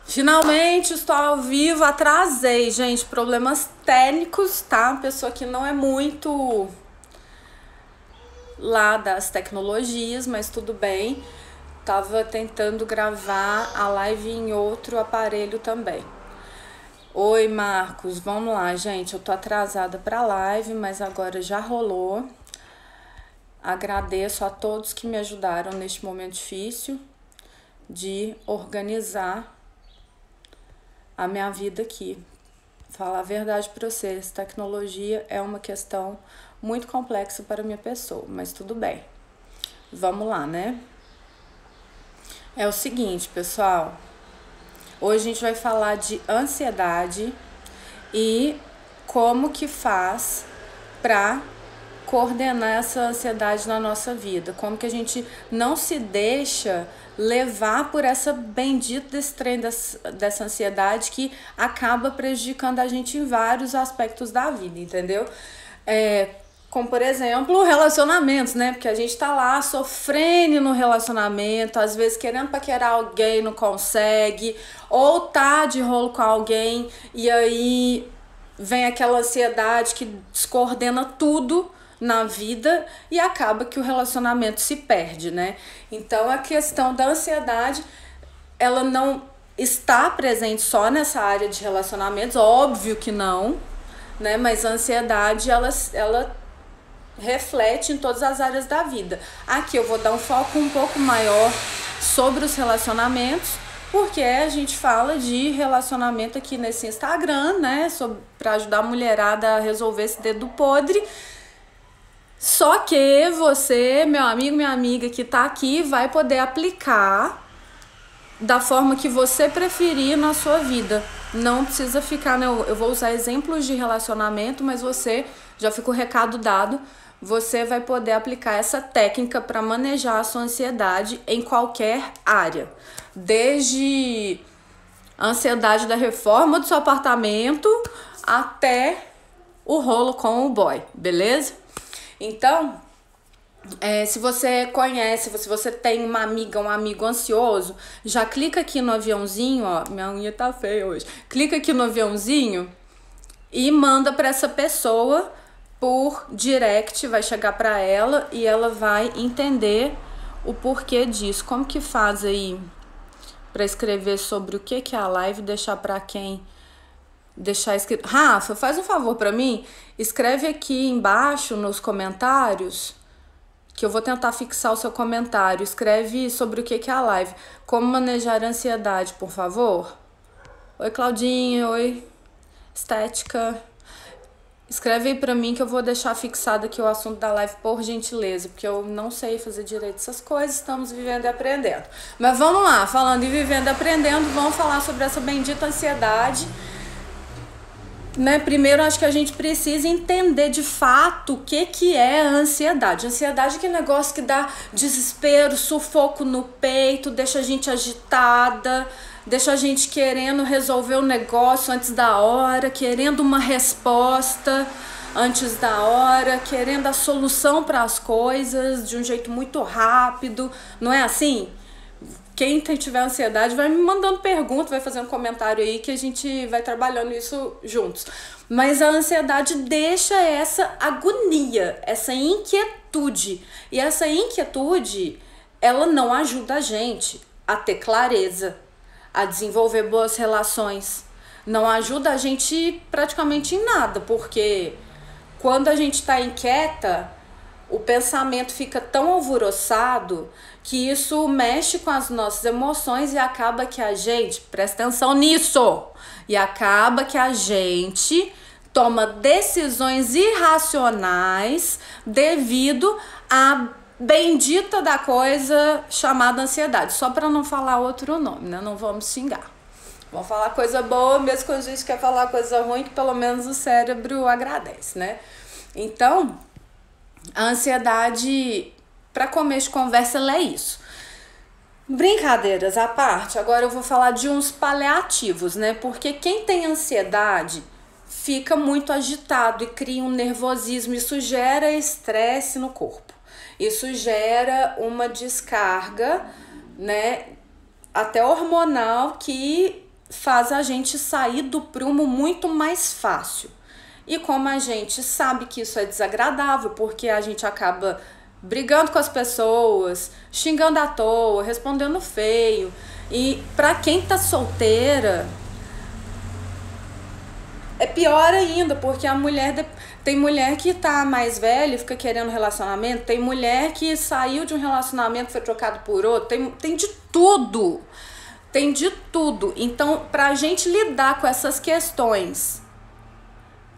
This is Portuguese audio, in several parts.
Finalmente estou ao vivo, atrasei, gente, problemas técnicos, tá? Pessoa que não é muito lá das tecnologias, mas tudo bem. Tava tentando gravar a live em outro aparelho também. Oi, Marcos, vamos lá, gente. Eu tô atrasada pra live, mas agora já rolou. Agradeço a todos que me ajudaram neste momento difícil de organizar a minha vida aqui. Falar a verdade para vocês, tecnologia é uma questão muito complexa para a minha pessoa, mas tudo bem. Vamos lá, né? É o seguinte, pessoal. Hoje a gente vai falar de ansiedade e como que faz para coordenar essa ansiedade na nossa vida. Como que a gente não se deixa levar por essa bendita desse trem dessa ansiedade que acaba prejudicando a gente em vários aspectos da vida, entendeu? Como, por exemplo, relacionamentos, né? Porque a gente tá lá sofrendo no relacionamento, às vezes querendo paquerar alguém, não consegue, ou tá de rolo com alguém, e aí vem aquela ansiedade que descoordena tudo na vida e acaba que o relacionamento se perde, né? Então a questão da ansiedade, ela não está presente só nessa área de relacionamentos, óbvio que não, né? Mas a ansiedade, ela reflete em todas as áreas da vida. Aqui eu vou dar um foco um pouco maior sobre os relacionamentos, porque a gente fala de relacionamento aqui nesse Instagram, né? Para ajudar a mulherada a resolver esse dedo podre. Só que você, meu amigo, minha amiga que tá aqui, vai poder aplicar da forma que você preferir na sua vida. Não precisa ficar, né? Eu vou usar exemplos de relacionamento, mas você, já fica o recado dado, você vai poder aplicar essa técnica para manejar a sua ansiedade em qualquer área. Desde a ansiedade da reforma do seu apartamento até o rolo com o boy, beleza? Então, se você conhece, se você tem uma amiga, um amigo ansioso, já clica aqui no aviãozinho, ó, minha unha tá feia hoje. Clica aqui no aviãozinho e manda para essa pessoa por direct, vai chegar para ela e ela vai entender o porquê disso. Como que faz aí para escrever sobre o que é a live, deixar para quem? Deixar escrito. Rafa, faz um favor para mim, escreve aqui embaixo nos comentários, que eu vou tentar fixar o seu comentário. Escreve sobre o que é a live. Como manejar a ansiedade, por favor. Oi, Claudinha. Oi, Estética. Escreve aí pra mim que eu vou deixar fixado aqui o assunto da live, por gentileza, porque eu não sei fazer direito essas coisas, estamos vivendo e aprendendo. Mas vamos lá, falando em vivendo e aprendendo, vamos falar sobre essa bendita ansiedade. Né? Primeiro, acho que a gente precisa entender de fato o que é a ansiedade. Ansiedade é aquele negócio que dá desespero, sufoco no peito, deixa a gente agitada, deixa a gente querendo resolver o negócio antes da hora, querendo uma resposta antes da hora, querendo a solução para as coisas de um jeito muito rápido. Não é assim? Quem tiver ansiedade vai me mandando pergunta, vai fazendo comentário aí que a gente vai trabalhando isso juntos. Mas a ansiedade deixa essa agonia, essa inquietude. E essa inquietude, ela não ajuda a gente a ter clareza, a desenvolver boas relações. Não ajuda a gente praticamente em nada, porque quando a gente está inquieta, o pensamento fica tão alvoroçado que isso mexe com as nossas emoções e acaba que a gente, presta atenção nisso, e acaba que a gente toma decisões irracionais devido à bendita da coisa chamada ansiedade. Só para não falar outro nome, né? Não vamos xingar. Vamos falar coisa boa, mesmo quando a gente quer falar coisa ruim, que pelo menos o cérebro agradece, né? Então, a ansiedade, para começo de conversa, ela é isso. Brincadeiras à parte, agora eu vou falar de uns paliativos, né? Porque quem tem ansiedade fica muito agitado e cria um nervosismo. Isso gera estresse no corpo. Isso gera uma descarga, né? Até hormonal, que faz a gente sair do prumo muito mais fácil. E como a gente sabe que isso é desagradável, porque a gente acaba brigando com as pessoas, xingando à toa, respondendo feio. E pra quem tá solteira, é pior ainda, porque a mulher... Tem mulher que tá mais velha e fica querendo relacionamento, tem mulher que saiu de um relacionamento, foi trocado por outro, tem de tudo. Tem de tudo. Então, pra gente lidar com essas questões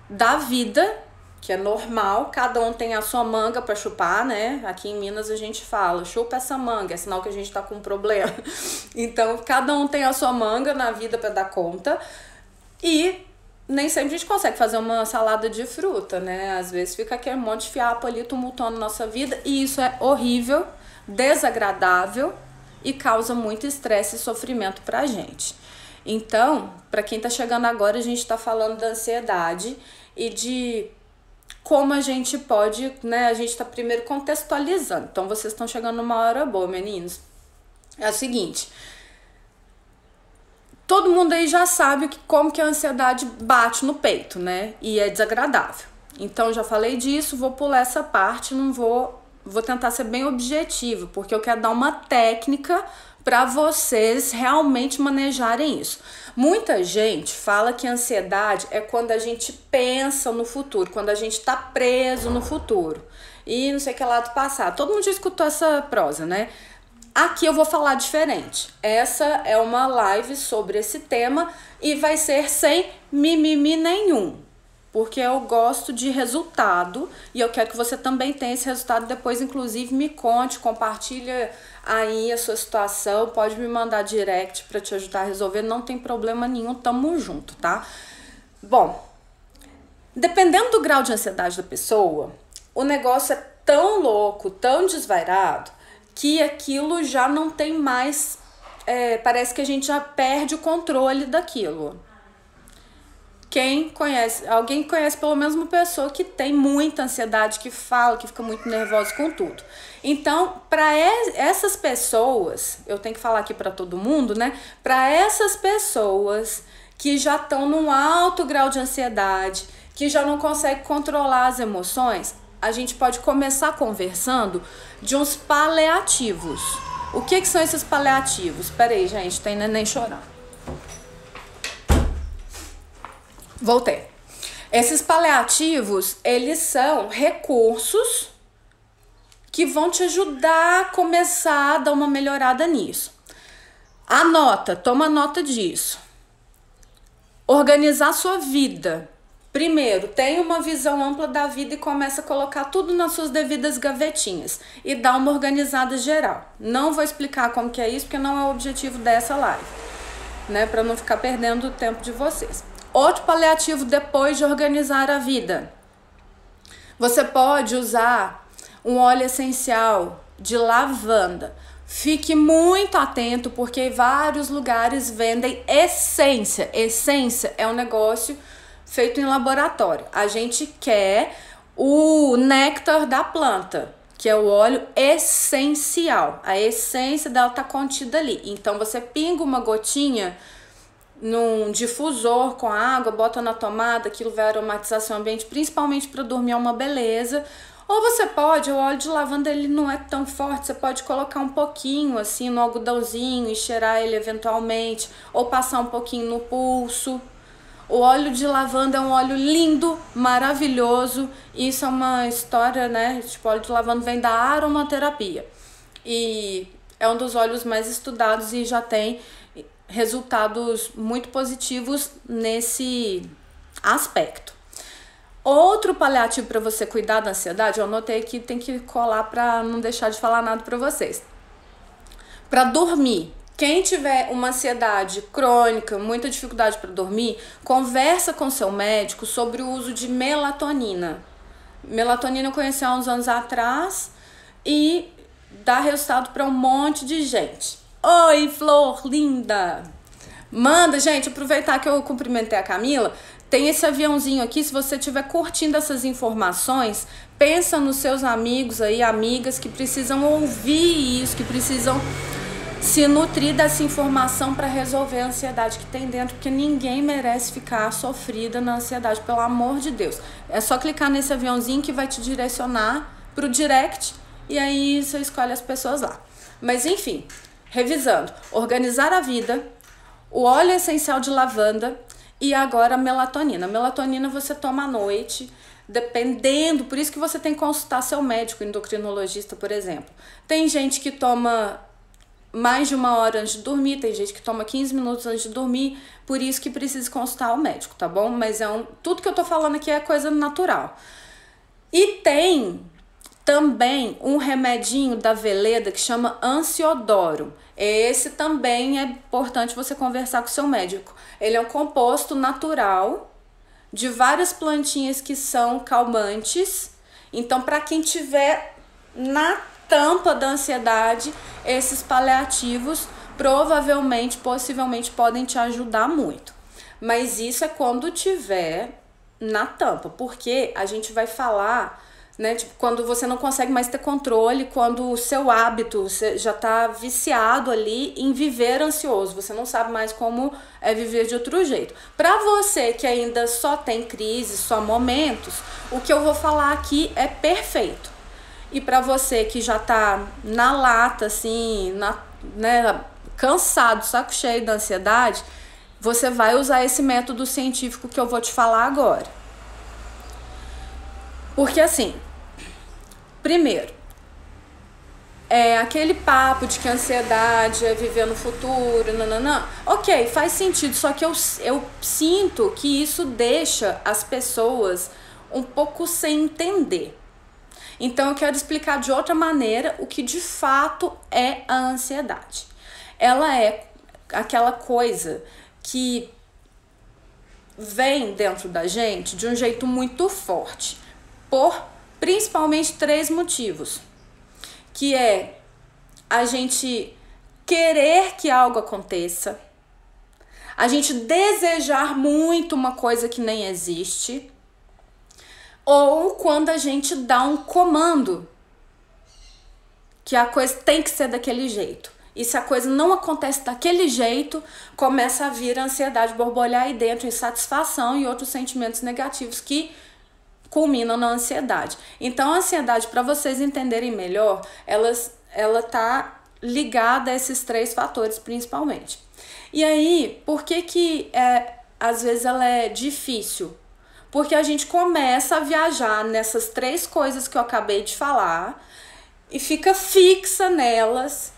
da vida, que é normal, cada um tem a sua manga pra chupar, né? Aqui em Minas a gente fala, chupa essa manga, é sinal que a gente tá com um problema. Então, cada um tem a sua manga na vida pra dar conta. E nem sempre a gente consegue fazer uma salada de fruta, né? Às vezes fica aquele monte de fiapo ali tumultuando a nossa vida, e isso é horrível, desagradável e causa muito estresse e sofrimento pra gente. Então, pra quem tá chegando agora, a gente tá falando da ansiedade e de como a gente pode, né? A gente tá primeiro contextualizando. Então, vocês estão chegando numa hora boa, meninos. É o seguinte... Todo mundo aí já sabe como que a ansiedade bate no peito, né? E é desagradável. Então, já falei disso, vou pular essa parte, não vou tentar ser bem objetivo, porque eu quero dar uma técnica para vocês realmente manejarem isso. Muita gente fala que a ansiedade é quando a gente pensa no futuro, quando a gente tá preso no futuro. E não sei o que lá do passado. Todo mundo já escutou essa prosa, né? Aqui eu vou falar diferente. Essa é uma live sobre esse tema e vai ser sem mimimi nenhum, porque eu gosto de resultado e eu quero que você também tenha esse resultado. Depois, inclusive, me conte, compartilha aí a sua situação, pode me mandar direct para te ajudar a resolver, não tem problema nenhum, tamo junto, tá? Bom, dependendo do grau de ansiedade da pessoa, o negócio é tão louco, tão desvairado, que aquilo já não tem mais, parece que a gente já perde o controle daquilo. Alguém conhece pelo menos uma pessoa que tem muita ansiedade, que fala, que fica muito nervosa com tudo. Então, para essas pessoas, eu tenho que falar aqui para todo mundo, né? Para essas pessoas que já estão num alto grau de ansiedade, que já não conseguem controlar as emoções, a gente pode começar conversando de uns paliativos. O que são esses paliativos? Pera aí, gente, tem neném chorando. Voltei. Esses paliativos, eles são recursos que vão te ajudar a começar a dar uma melhorada nisso. Anota, toma nota disso. Organizar sua vida. Primeiro, tenha uma visão ampla da vida e começa a colocar tudo nas suas devidas gavetinhas e dá uma organizada geral. Não vou explicar como que é isso, porque não é o objetivo dessa live, né? Para não ficar perdendo o tempo de vocês. Outro paliativo depois de organizar a vida. Você pode usar um óleo essencial de lavanda. Fique muito atento, porque em vários lugares vendem essência. Essência é um negócio feito em laboratório. A gente quer o néctar da planta, que é o óleo essencial. A essência dela tá contida ali. Então você pinga uma gotinha num difusor com água, bota na tomada, aquilo vai aromatizar seu ambiente, principalmente para dormir, é uma beleza. Ou você pode, o óleo de lavanda ele não é tão forte, você pode colocar um pouquinho assim no algodãozinho e cheirar ele eventualmente, ou passar um pouquinho no pulso. O óleo de lavanda é um óleo lindo, maravilhoso. Isso é uma história, né? Tipo, o óleo de lavanda vem da aromaterapia. E é um dos óleos mais estudados e já tem resultados muito positivos nesse aspecto. Outro paliativo para você cuidar da ansiedade, eu anotei aqui, tem que colar para não deixar de falar nada para vocês. Para dormir. Quem tiver uma ansiedade crônica, muita dificuldade para dormir, conversa com seu médico sobre o uso de melatonina. Melatonina eu conheci há uns anos atrás e dá resultado para um monte de gente. Oi, Flor, linda! Manda, gente, aproveitar que eu cumprimentei a Camila, tem esse aviãozinho aqui, se você estiver curtindo essas informações, pensa nos seus amigos aí, amigas que precisam ouvir isso, que precisam se nutrir dessa informação para resolver a ansiedade que tem dentro, porque ninguém merece ficar sofrida na ansiedade, pelo amor de Deus. É só clicar nesse aviãozinho que vai te direcionar pro direct e aí você escolhe as pessoas lá. Mas enfim, revisando, organizar a vida, o óleo essencial de lavanda e agora a melatonina. A melatonina você toma à noite, dependendo, por isso que você tem que consultar seu médico endocrinologista, por exemplo. Tem gente que toma mais de 1 hora antes de dormir, tem gente que toma 15 minutos antes de dormir, por isso que precisa consultar o médico, tá bom? Mas tudo que eu tô falando aqui é coisa natural. E tem também um remedinho da Veleda que chama Ansiodoro. Esse também é importante você conversar com o seu médico. Ele é um composto natural de várias plantinhas que são calmantes. Então, para quem tiver na tampa da ansiedade, esses paliativos provavelmente, possivelmente podem te ajudar muito. Mas isso é quando tiver na tampa, porque a gente vai falar, né, tipo, quando você não consegue mais ter controle, quando o seu hábito, você já tá viciado ali em viver ansioso, você não sabe mais como é viver de outro jeito. Para você que ainda só tem crise, só momentos, o que eu vou falar aqui é perfeito. E para você que já tá na lata, assim, né, cansado, saco cheio da ansiedade, você vai usar esse método científico que eu vou te falar agora. Porque assim, primeiro, aquele papo de que a ansiedade é viver no futuro, nananã, ok, faz sentido, só que eu sinto que isso deixa as pessoas um pouco sem entender. Então eu quero explicar de outra maneira o que de fato é a ansiedade. Ela é aquela coisa que vem dentro da gente de um jeito muito forte, por principalmente 3 motivos, que é a gente querer que algo aconteça, a gente desejar muito uma coisa que nem existe, ou quando a gente dá um comando que a coisa tem que ser daquele jeito. E se a coisa não acontece daquele jeito, começa a vir a ansiedade borbulhar aí dentro, insatisfação e outros sentimentos negativos que culminam na ansiedade. Então a ansiedade, para vocês entenderem melhor, ela tá ligada a esses 3 fatores principalmente. E aí, por que às vezes ela é difícil? Porque a gente começa a viajar nessas 3 coisas que eu acabei de falar e fica fixa nelas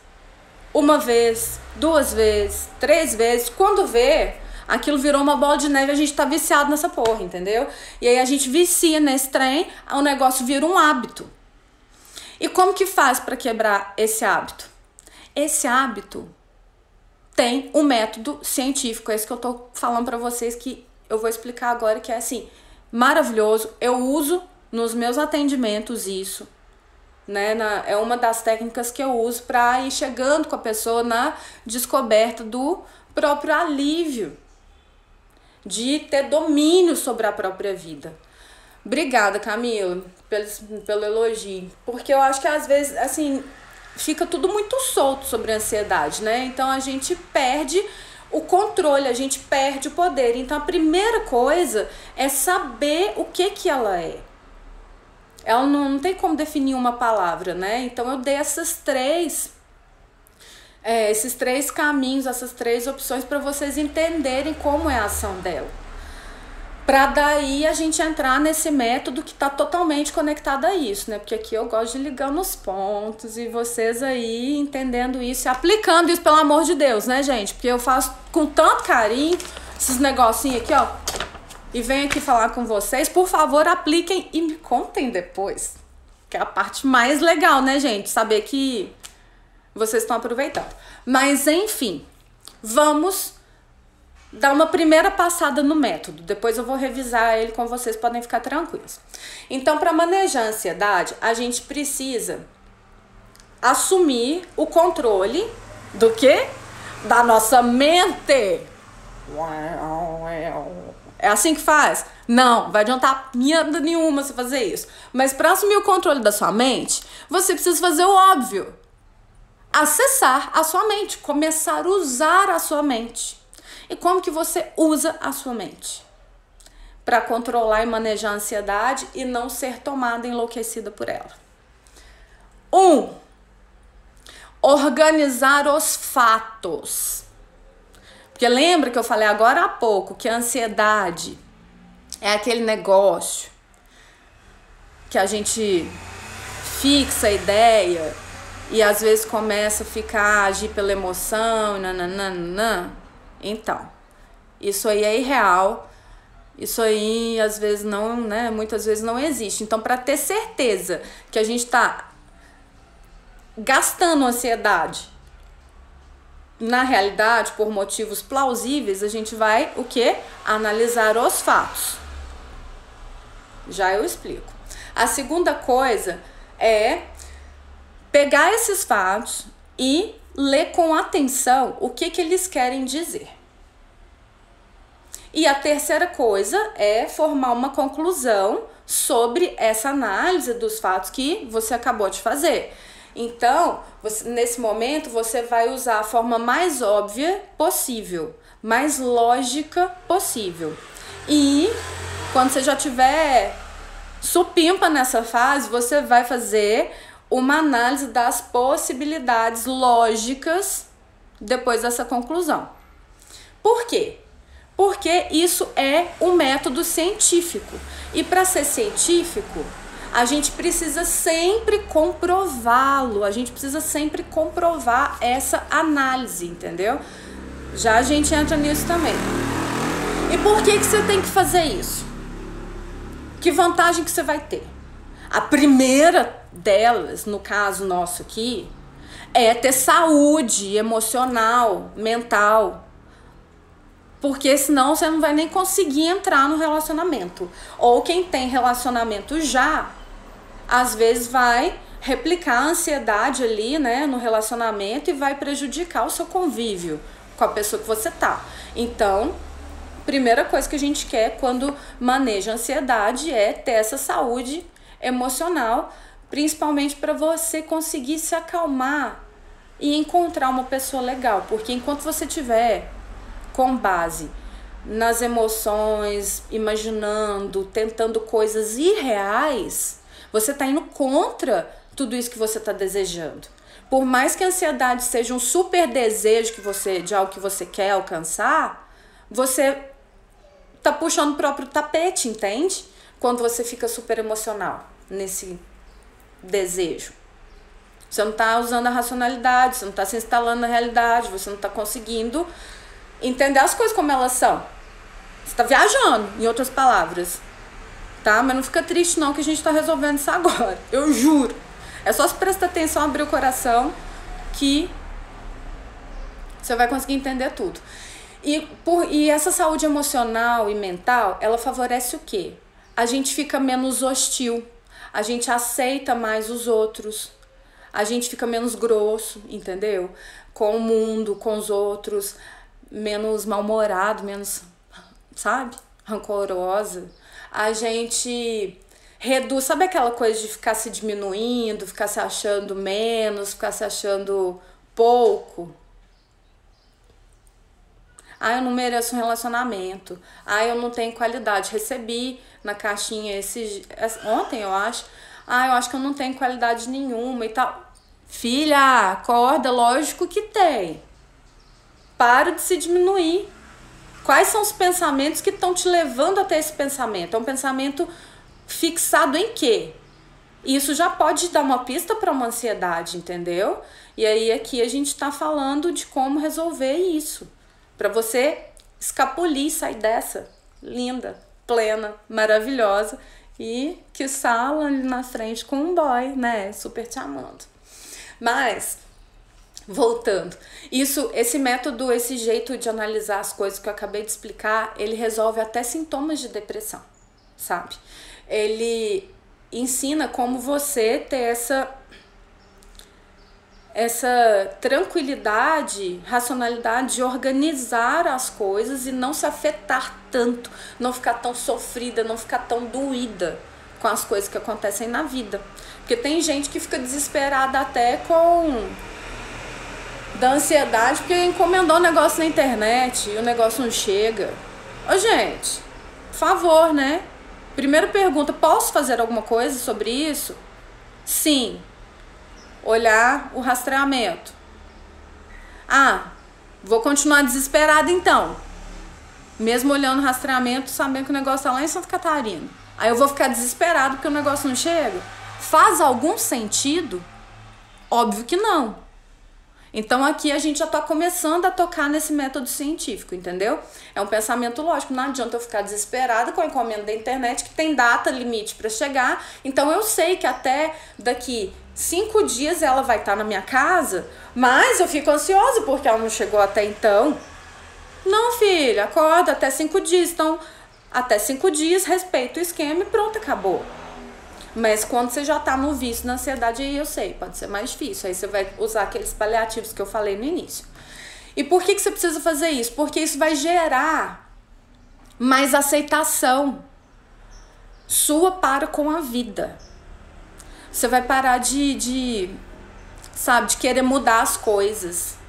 1 vez, 2 vezes, 3 vezes. Quando vê, aquilo virou uma bola de neve e a gente tá viciado nessa porra, entendeu? E aí a gente vicia nesse trem, o negócio vira um hábito. E como que faz para quebrar esse hábito? Esse hábito tem um método científico, é isso que eu tô falando para vocês, que eu vou explicar agora, que é assim, maravilhoso. Eu uso nos meus atendimentos isso, né? É uma das técnicas que eu uso para ir chegando com a pessoa na descoberta do próprio alívio, de ter domínio sobre a própria vida. Obrigada, Camila, pelo elogio, porque eu acho que às vezes, assim, fica tudo muito solto sobre a ansiedade, né? Então a gente perde o controle, a gente perde o poder. Então a primeira coisa é saber o que ela é. Ela não tem como definir uma palavra, né? Então eu dei esses três caminhos, essas 3 opções para vocês entenderem como é a ação dela. Para daí a gente entrar nesse método que está totalmente conectado a isso, né? Porque aqui eu gosto de ligar nos pontos e vocês aí entendendo isso e aplicando isso, pelo amor de Deus, né, gente? Porque eu faço com tanto carinho esses negocinhos aqui, ó, e venho aqui falar com vocês. Por favor, apliquem e me contem depois, que é a parte mais legal, né, gente? Saber que vocês estão aproveitando. Mas, enfim, vamos dar uma primeira passada no método. Depois eu vou revisar ele com vocês, podem ficar tranquilos. Então, para manejar a ansiedade, a gente precisa assumir o controle do quê? Da nossa mente. É assim que faz? Não, vai adiantar merda nenhuma você fazer isso. Mas para assumir o controle da sua mente, você precisa fazer o óbvio. acessar a sua mente, começar a usar a sua mente. E como que você usa a sua mente? Para controlar e manejar a ansiedade e não ser tomada, enlouquecida por ela. 1. Organizar os fatos. Porque lembra que eu falei agora há pouco que a ansiedade é aquele negócio que a gente fixa a ideia e às vezes começa a agir pela emoção, nananana. Então, isso aí é irreal. Isso aí às vezes não, né? Muitas vezes não existe. Então, para ter certeza que a gente está gastando ansiedade na realidade por motivos plausíveis, a gente vai o quê? Analisar os fatos. Já eu explico. A segunda coisa é pegar esses fatos e ler com atenção o que eles querem dizer. E a terceira coisa é formar uma conclusão sobre essa análise dos fatos que você acabou de fazer. Então, nesse momento, você vai usar a forma mais óbvia possível, mais lógica possível. E quando você já tiver supimpa nessa fase, você vai fazer uma análise das possibilidades lógicas depois dessa conclusão. Por quê? Porque isso é um método científico. E para ser científico, a gente precisa sempre comprová-lo. A gente precisa sempre comprovar essa análise, entendeu? Já a gente entra nisso também. E por que você tem que fazer isso? Que vantagem que você vai ter? A primeira delas, no caso nosso aqui, é ter saúde emocional, mental. Porque senão você não vai nem conseguir entrar no relacionamento. Ou quem tem relacionamento já, às vezes vai replicar a ansiedade ali, né, no relacionamento e vai prejudicar o seu convívio com a pessoa que você tá. Então, primeira coisa que a gente quer quando maneja a ansiedade é ter essa saúde emocional, principalmente para você conseguir se acalmar e encontrar uma pessoa legal. Porque enquanto você tiver com base nas emoções, imaginando, tentando coisas irreais, você está indo contra tudo isso que você está desejando. Por mais que a ansiedade seja um super desejo de algo que você quer alcançar, você tá puxando o próprio tapete, entende? Quando você fica super emocional nesse desejo. Você não tá usando a racionalidade, você não tá se instalando na realidade, você não tá conseguindo entender as coisas como elas são. Você tá viajando, em outras palavras. Tá? Mas não fica triste não que a gente tá resolvendo isso agora. Eu juro. É só se prestar atenção, abrir o coração, que você vai conseguir entender tudo. E essa saúde emocional e mental, ela favorece o quê? A gente fica menos hostil, a gente aceita mais os outros, a gente fica menos grosso, entendeu? Com o mundo, com os outros, menos mal-humorado, menos, sabe? Rancorosa. A gente reduz, sabe aquela coisa de ficar se diminuindo, ficar se achando menos, ficar se achando pouco? Ah, eu não mereço um relacionamento. Ah, eu não tenho qualidade. Recebi na caixinha ontem, eu acho. Ah, eu acho que eu não tenho qualidade nenhuma e tal. Filha, acorda, lógico que tem. Para de se diminuir. Quais são os pensamentos que estão te levando a ter esse pensamento? É um pensamento fixado em quê? Isso já pode dar uma pista para uma ansiedade, entendeu? E aí aqui a gente tá falando de como resolver isso. Para você escapulir, sair dessa linda, plena, maravilhosa e que sala ali na frente com um boy, né? Super te amando. Mas, voltando, esse método, esse jeito de analisar as coisas que eu acabei de explicar, ele resolve até sintomas de depressão, sabe? Ele ensina como você ter essa tranquilidade, racionalidade de organizar as coisas e não se afetar tanto, não ficar tão sofrida, não ficar tão doída com as coisas que acontecem na vida. Porque tem gente que fica desesperada até com da ansiedade porque encomendou um negócio na internet e o negócio não chega. Ô, gente, por favor, né? Primeira pergunta, posso fazer alguma coisa sobre isso? Sim. Olhar o rastreamento. Ah, vou continuar desesperada então. Mesmo olhando o rastreamento, sabendo que o negócio tá lá em Santa Catarina. Aí eu vou ficar desesperado porque o negócio não chega? Faz algum sentido? Óbvio que não. Então aqui a gente já tá começando a tocar nesse método científico, entendeu? É um pensamento lógico, não adianta eu ficar desesperada com a encomenda da internet que tem data limite para chegar. Então eu sei que até daqui 5 dias ela vai estar na minha casa, mas eu fico ansiosa porque ela não chegou até então. Não, filha, acorda, até 5 dias. Então, até 5 dias, respeita o esquema e pronto, acabou. Mas quando você já tá no vício, na ansiedade, aí eu sei, pode ser mais difícil. Aí você vai usar aqueles paliativos que eu falei no início. E por que você precisa fazer isso? Porque isso vai gerar mais aceitação sua para com a vida. Você vai parar de querer mudar as coisas.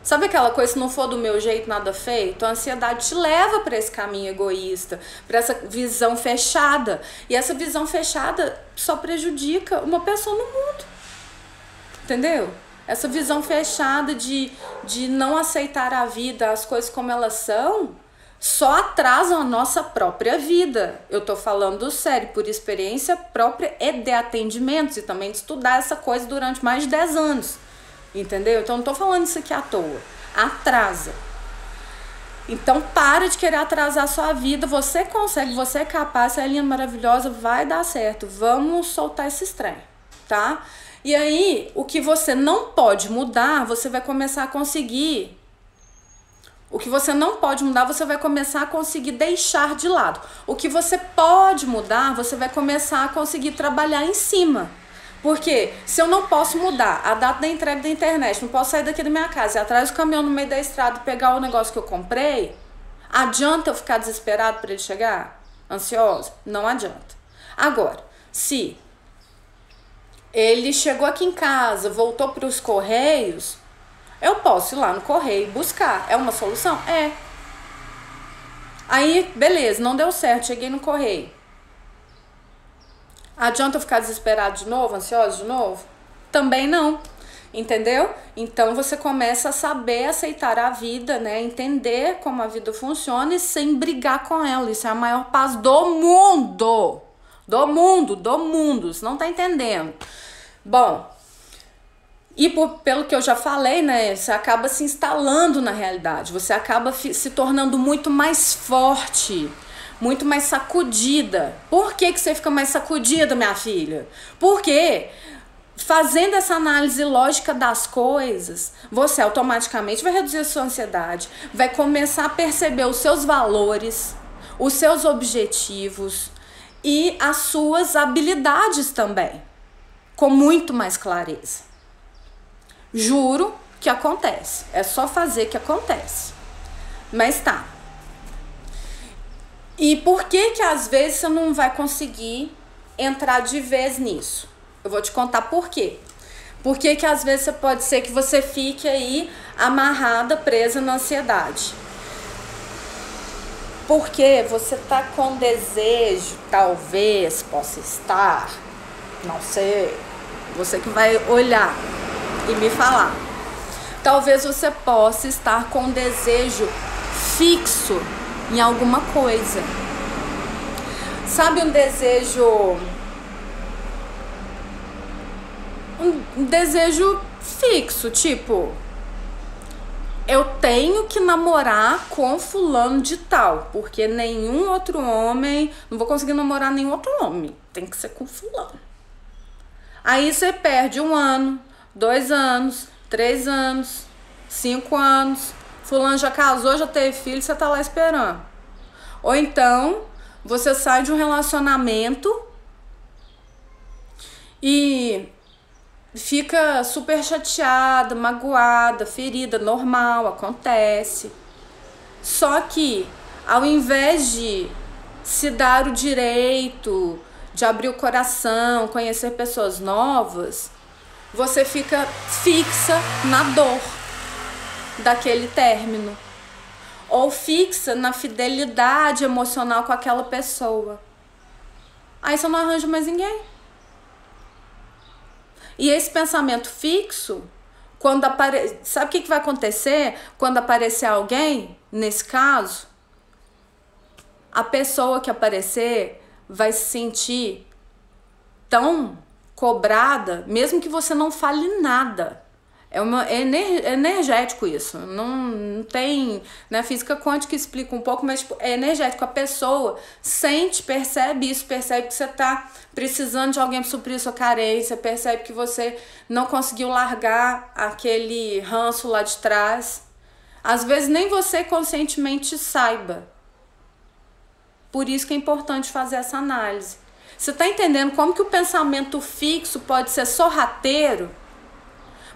Sabe aquela coisa, se não for do meu jeito, nada feito? A ansiedade te leva para esse caminho egoísta, para essa visão fechada. E essa visão fechada só prejudica uma pessoa no mundo. Entendeu? Essa visão fechada de não aceitar a vida, as coisas como elas são, só atrasam a nossa própria vida. Eu tô falando sério, por experiência própria e de atendimentos, e também de estudar essa coisa durante mais de 10 anos. Entendeu? Então não tô falando isso aqui à toa. Atrasa. Então para de querer atrasar a sua vida. Você consegue, você é capaz, você é linda, maravilhosa, vai dar certo. Vamos soltar esse trem, tá? E aí, o que você não pode mudar, você vai começar a conseguir. O que você não pode mudar, você vai começar a conseguir deixar de lado. O que você pode mudar, você vai começar a conseguir trabalhar em cima. Porque se eu não posso mudar a data da entrega da internet, não posso sair daqui da minha casa e atrás do caminhão no meio da estrada e pegar o negócio que eu comprei, adianta eu ficar desesperado para ele chegar? Ansiosa? Não adianta. Agora, se ele chegou aqui em casa, voltou para os correios, eu posso ir lá no correio e buscar. É uma solução? É. Aí, beleza, não deu certo, cheguei no correio. Adianta eu ficar desesperado de novo, ansiosa de novo? Também não, entendeu? Então você começa a saber aceitar a vida, né? Entender como a vida funciona e sem brigar com ela. Isso é a maior paz do mundo. Do mundo. Você não tá entendendo. Bom, e pelo que eu já falei, né? Você acaba se instalando na realidade. Você acaba se tornando muito mais forte, muito mais sacudida. Por que você fica mais sacudida, minha filha? Porque fazendo essa análise lógica das coisas, você automaticamente vai reduzir a sua ansiedade, vai começar a perceber os seus valores, os seus objetivos e as suas habilidades também, com muito mais clareza. Juro que acontece. É só fazer que acontece. Mas tá. E por que às vezes você não vai conseguir entrar de vez nisso? Eu vou te contar por quê. Por que às vezes pode ser que você fique aí amarrada, presa na ansiedade? Porque você tá com desejo, talvez possa estar, não sei, você que vai olhar e me falar. Talvez você possa estar com desejo fixo em alguma coisa. Sabe, um desejo fixo, tipo, eu tenho que namorar com fulano de tal, porque nenhum outro homem, não vou conseguir namorar nenhum outro homem, tem que ser com fulano. Aí você perde 1 ano, 2 anos, 3 anos, 5 anos, fulano já casou, já teve filho, você tá lá esperando. Ou então, você sai de um relacionamento e fica super chateada, magoada, ferida, normal, acontece. Só que, ao invés de se dar o direito de abrir o coração, conhecer pessoas novas, você fica fixa na dor daquele término, ou fixa na fidelidade emocional com aquela pessoa. Aí você não arranja mais ninguém. E esse pensamento fixo, quando sabe o que vai acontecer quando aparecer alguém, nesse caso? A pessoa que aparecer vai se sentir tão cobrada, mesmo que você não fale nada. É energético isso. Não tem, né? Física quântica explica um pouco, mas tipo, é energético. A pessoa sente, percebe isso, percebe que você tá precisando de alguém para suprir sua carência, percebe que você não conseguiu largar aquele ranço lá de trás. Às vezes nem você conscientemente saiba. Por isso que é importante fazer essa análise. Você tá entendendo como que o pensamento fixo pode ser sorrateiro?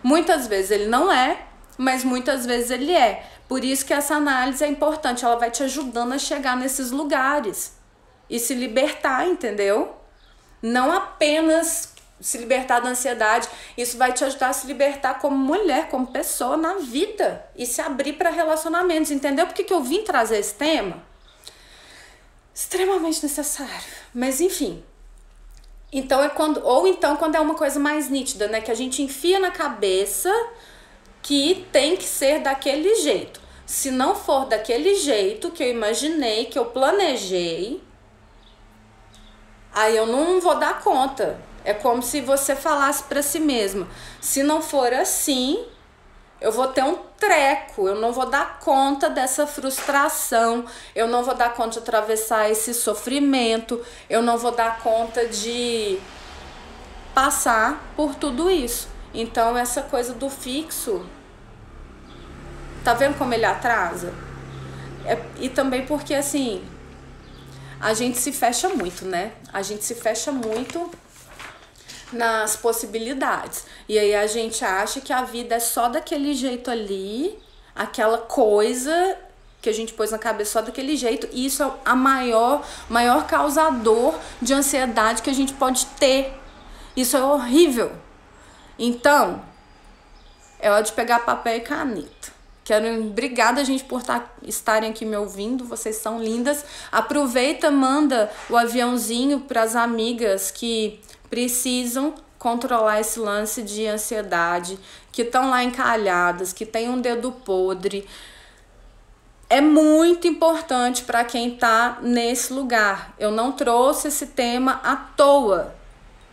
Muitas vezes ele não é, mas muitas vezes ele é. Por isso que essa análise é importante, ela vai te ajudando a chegar nesses lugares e se libertar, entendeu? Não apenas se libertar da ansiedade, isso vai te ajudar a se libertar como mulher, como pessoa na vida e se abrir para relacionamentos, entendeu? Por que eu vim trazer esse tema? Extremamente necessário, mas enfim. Então quando é uma coisa mais nítida, né, que a gente enfia na cabeça que tem que ser daquele jeito. Se não for daquele jeito que eu imaginei, que eu planejei, aí eu não vou dar conta. É como se você falasse para si mesma: se não for assim, eu vou ter um treco, eu não vou dar conta dessa frustração, eu não vou dar conta de atravessar esse sofrimento, eu não vou dar conta de passar por tudo isso. Então essa coisa do fixo, tá vendo como ele atrasa? E também porque assim, a gente se fecha muito, né? A gente se fecha muito nas possibilidades. E aí a gente acha que a vida é só daquele jeito ali, aquela coisa que a gente pôs na cabeça só daquele jeito. E isso é a maior causador de ansiedade que a gente pode ter. Isso é horrível. Então, é hora de pegar papel e caneta. Obrigada, gente, por estarem aqui me ouvindo. Vocês são lindas. Aproveita, manda o aviãozinho para as amigas que precisam controlar esse lance de ansiedade, que estão lá encalhadas, que tem um dedo podre. É muito importante para quem tá nesse lugar. Eu não trouxe esse tema à toa,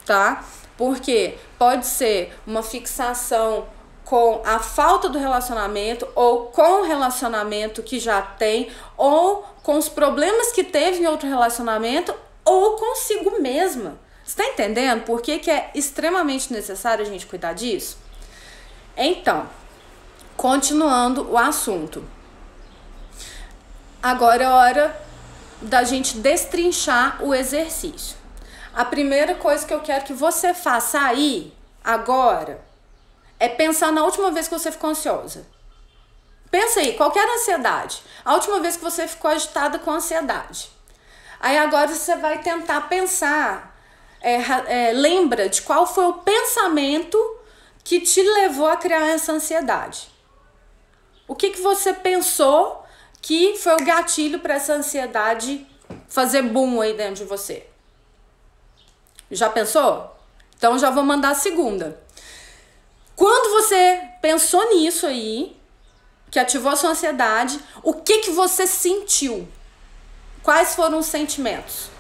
tá? Porque pode ser uma fixação com a falta do relacionamento, ou com o relacionamento que já tem, ou com os problemas que teve em outro relacionamento, ou consigo mesma. Você tá entendendo por que é extremamente necessário a gente cuidar disso? Então, continuando o assunto. Agora é hora da gente destrinchar o exercício. A primeira coisa que eu quero que você faça aí, agora, é pensar na última vez que você ficou ansiosa. Pensa aí, qualquer ansiedade. A última vez que você ficou agitada com ansiedade. Aí agora você vai tentar pensar... lembra de qual foi o pensamento que te levou a criar essa ansiedade. O que você pensou que foi o gatilho para essa ansiedade fazer boom aí dentro de você? Já pensou? Então já vou mandar a segunda. Quando você pensou nisso aí, que ativou a sua ansiedade, o que você sentiu? Quais foram os sentimentos?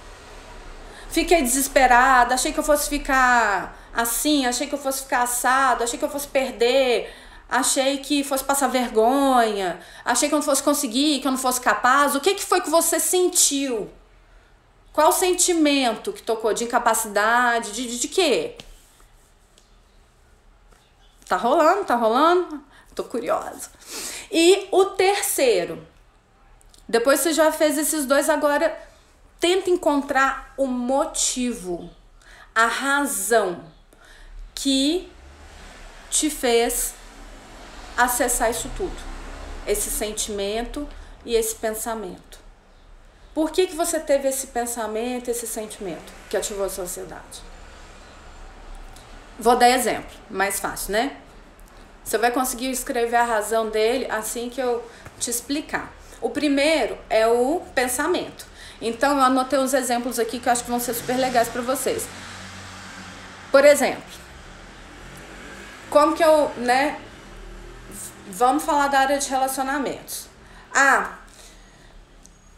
Fiquei desesperada, achei que eu fosse ficar assim, achei que eu fosse ficar assado, achei que eu fosse perder, achei que fosse passar vergonha, achei que eu não fosse conseguir, que eu não fosse capaz. O que foi que você sentiu? Qual o sentimento que tocou? De incapacidade? De quê? Tá rolando? Tá rolando? Tô curiosa. E o terceiro. Depois você já fez esses dois, agora... Tenta encontrar o motivo, a razão que te fez acessar isso tudo. Esse sentimento e esse pensamento. Por que você teve esse pensamento, esse sentimento que ativou a sua ansiedade? Vou dar exemplo, mais fácil, né? Você vai conseguir escrever a razão dele assim que eu te explicar. O primeiro é o pensamento. Então, eu anotei uns exemplos aqui que eu acho que vão ser super legais para vocês. Por exemplo, como que eu, né? Vamos falar da área de relacionamentos. Ah,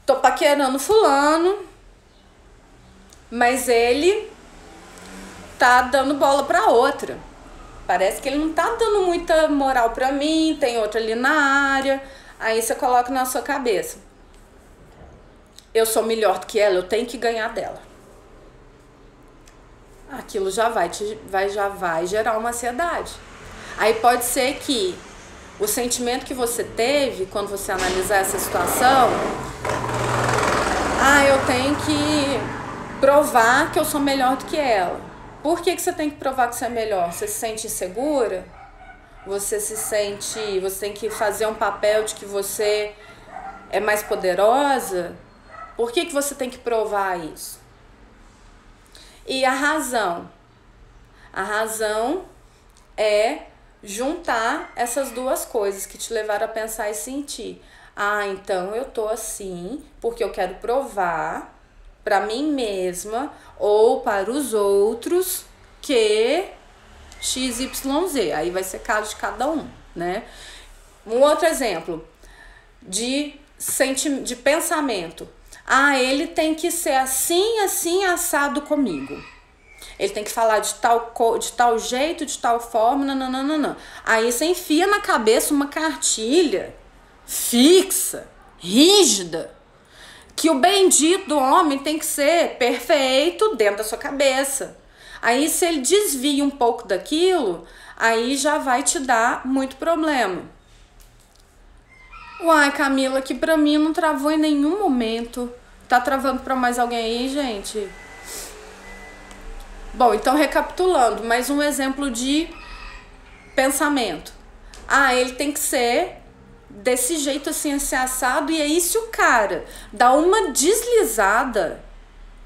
tô paquerando fulano, mas ele tá dando bola pra outra. Parece que ele não tá dando muita moral pra mim, tem outra ali na área. Aí você coloca na sua cabeça: eu sou melhor do que ela, eu tenho que ganhar dela. Aquilo já vai gerar uma ansiedade. Aí pode ser que o sentimento que você teve quando você analisar essa situação: eu tenho que provar que eu sou melhor do que ela. Por que você tem que provar que você é melhor? Você se sente insegura? Você tem que fazer um papel de que você é mais poderosa? Por que você tem que provar isso? E a razão? A razão é juntar essas duas coisas que te levaram a pensar e sentir. Então eu tô assim porque eu quero provar para mim mesma ou para os outros que XYZ. Aí vai ser caso de cada um, né? Um outro exemplo de pensamento. Ele tem que ser assim, assim, assado comigo. Ele tem que falar de tal jeito, de tal forma, não. Aí você enfia na cabeça uma cartilha fixa, rígida, que o bendito do homem tem que ser perfeito dentro da sua cabeça. Aí se ele desvia um pouco daquilo, aí já vai te dar muito problema. Camila, que pra mim não travou em nenhum momento. Tá travando pra mais alguém aí, gente? Bom, então recapitulando, mais um exemplo de pensamento. Ele tem que ser desse jeito assim, assado. E aí se o cara dá uma deslizada